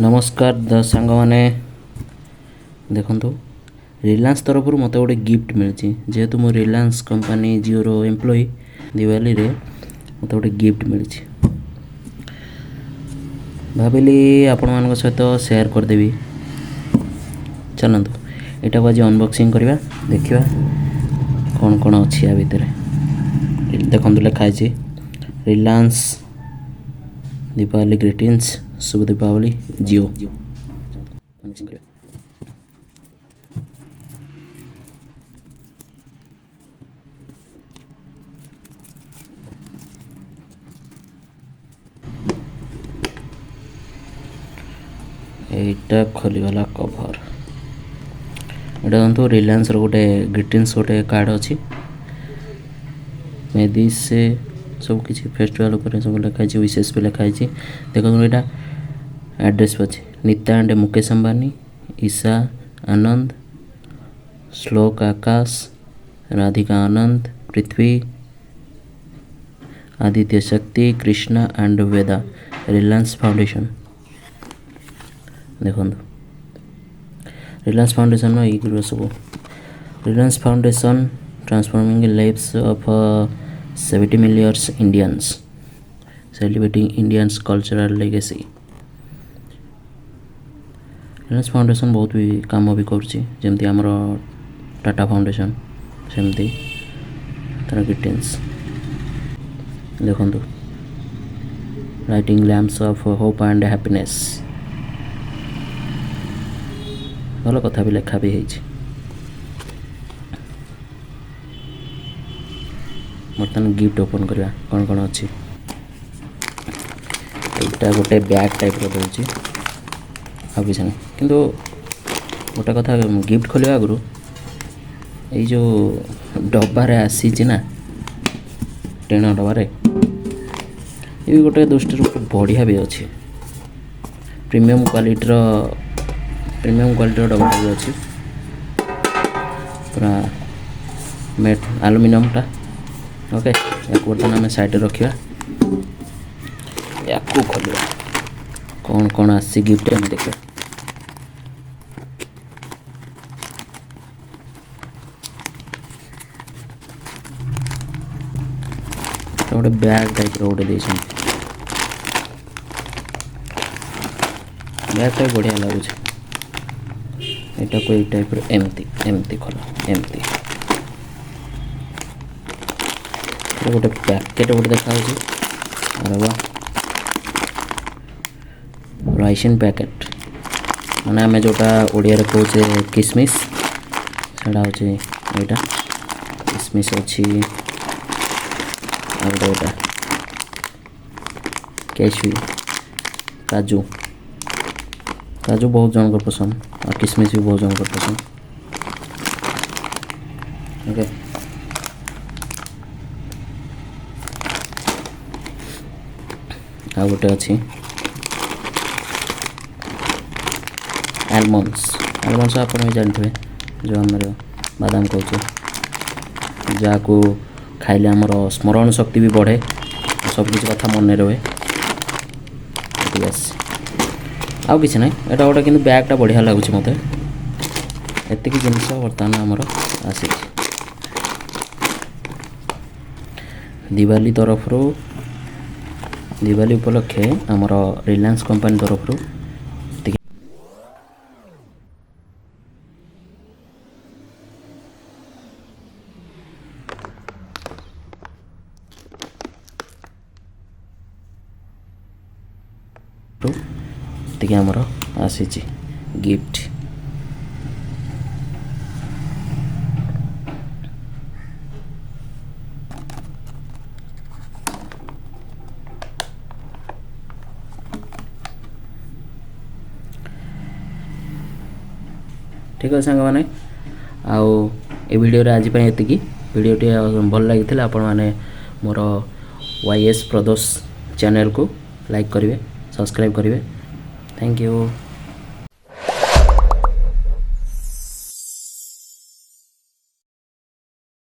नमस्कार सांग मैंने देखु रिलायंस तरफ मत गोटे गिफ्ट मिली जेहेतु मो रिलायंस कंपनी जिओ एम्प्लॉई दिवाली रे मत गोटे गिफ्ट मिली भाविली आपण मान सहित शेयर करदेवी। चलतु यहाँ को आज अनबॉक्सिंग करवा देखा कौन कौन अच्छी या भितर देखु लिखाई रिलायंस दीपावली ग्रीटिंग्स शुभ दीपावली जिओ। एटा खोलीगला कभर एटा देखो रिलायंस गोटे ग्रीटिंग्स गोटे कार्ड अच्छी मेदी से सब किसी फेस्टिवल उपर सब लिखाई विशेष भी लिखाई देखो यहाँ एड्रेस अच्छे नीता एंड मुकेश अंबानी ईशा आनंद श्लोक आकाश राधिका आनंद पृथ्वी आदित्य शक्ति Krishna and Veda Reliance foundation. देखो रिलायंस फाउंडेशन ये सब Reliance foundation transforming lives of 70 million Indians celebrating Indians cultural legacy। Reliance foundation बहुत भी काम भी करमती आमर टाटा फाउंडेशन सेमती तार ग्रीटिंग्स देखु lighting lamps of hope and happiness भल कथा भी लेखा भी है। बर्तमान गिफ्ट ओपन करवा कौन कौन अच्छी यहाँ गोटे बैग टाइप रोचे आ कि किंतु गोटे कथा गिफ्ट खोल आगु ये जो डबारे आसी ना टेण डबारे ये गोटे दृष्टि बढ़िया भी अच्छी प्रीमियम क्वालिटी डबा भी अच्छी पूरा मेट एल्युमिनियम टा ओके या बर्तमान आम साइड रखा या खोलिया कौन कौन आसी गिफ्ट आम देखा गोटे बैग टाइप गोटे बैग टाइप बढ़िया लगुच यहाँ को ये टाइप एमती एमती खोल एमती गोटे पैकेट गोटे देखा अरे वाह राइसिन पैकेट माने आम जोटा ओडिया कहे किसमिस सेटा हूँ यहाँ किसमिस अच्छी गोटा कैशवी काजू काजू बहुत जन पसंद और किसमिस भी बहुत जन पसंद ओके आ गोटे अच्छी आलमंड्स आप जानते जो आम बादाम कहे जहाँ को खाइले आमर स्मरण शक्ति भी बढ़े सब किसी कथा मन रहे आउ कि ना यहाँ गोटे कि बैगटा बढ़िया लगुच मत एतिक जिनस बर्तमान आमर आसी दिवाली तरफ दिवाली उपलक्षे आमर रिलायंस कंपनी तरफ आमर आसी गिफ्ट ठीक है सांग मैंने आउ ए वीडियो रे आज ये वीडियोटी भल लगी आपण मैंने मोर YS प्रदोष चैनल को लाइक करेंगे सब्सक्राइब करेंगे। Thank you.